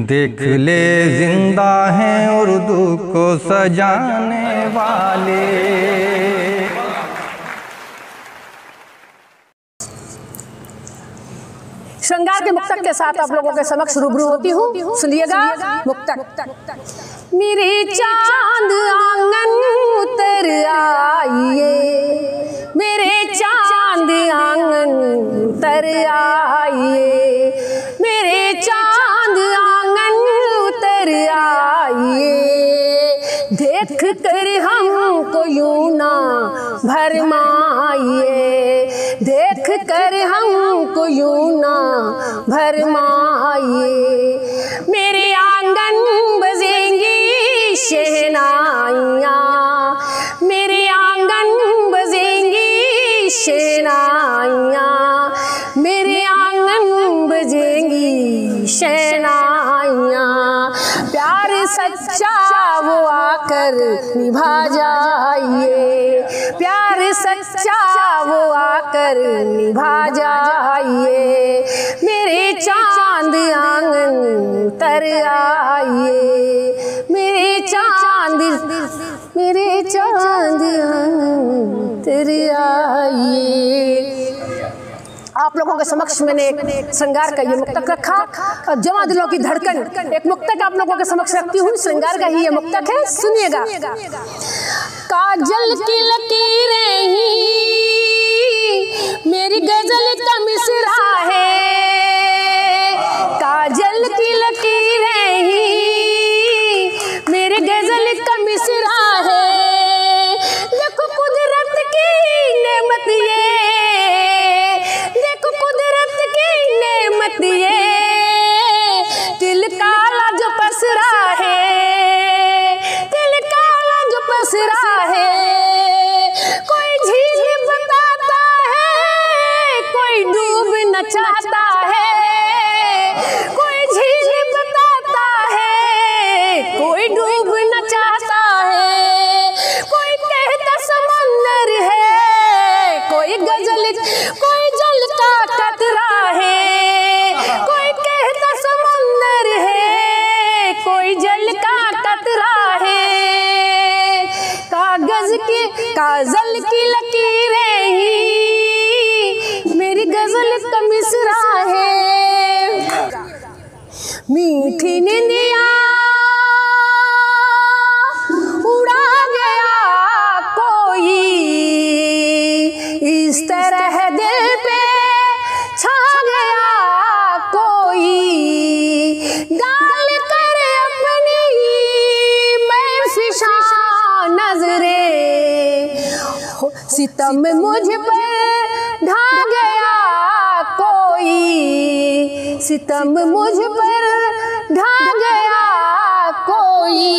देख ले जिंदा हैं उर्दू को सजाने वाले। श्रृंगार के मुक्तक के साथ आप लोगों के समक्ष रूबरू होती हूँ। सुनिएगा मुक्तक। मेरे चांद आंगन उतर आइए, मेरे चांद आंगन उतर आइए, मेरे चांद आंगन उतर आइए। देख कर हमको यूं ना भरमाइए, देख कर हमको यूं ना भरमाइए। मेरे आंगन बजेंगी शहनाइयाँ, मेरे आंगन बजेंगी शहनाइयाँ, मेरे आंगन बजेंगी शहनाइयाँ। प्यार सच्चा वो आकर निभा जाइए, प्यार सच्चा वो आकर निभा जाइए। मेरे चांद आंगन उतर आइए, मेरे चांद आंगन उतर आइए। आप लोगों के समक्ष मैंने एक श्रृंगार का ये मुक्तक रखा और जवां दिलों की धड़कन एक मुक्तक आप लोगों के समक्ष रखती हूँ। श्रृंगार का ही ये मुक्तक है, सुनिएगा। काजल की लकीरें ही मेरी गजल का मिसरा है, काजल की लकीरें ही मेरी गजल का मिसरा है। देखो कुदरत की नेमत ये, देखो कुदरत की नेमत ये, दिल काला जो पसरा है, दिल काला जो पसरा है। कोई झील बताता है, कोई डूब न चाहता है, कोई झील बताता है, कोई डूब न चाहता है। कोई कहता समंदर है, कोई गजल, कोई जल का कतरा है, कोई कहता समंदर है, कोई जल का कतरा है। काजल की लकीरें ही मेरी गजल का मिसरा है। मीठी निंदिया उड़ा गया कोई, इस तरह दिल पे छा गया कोई। डाल कर अपनी मैं फिशा नजरे, सितम मुझ पर ढा गया कोई, सितम मुझ पर ढा गया कोई।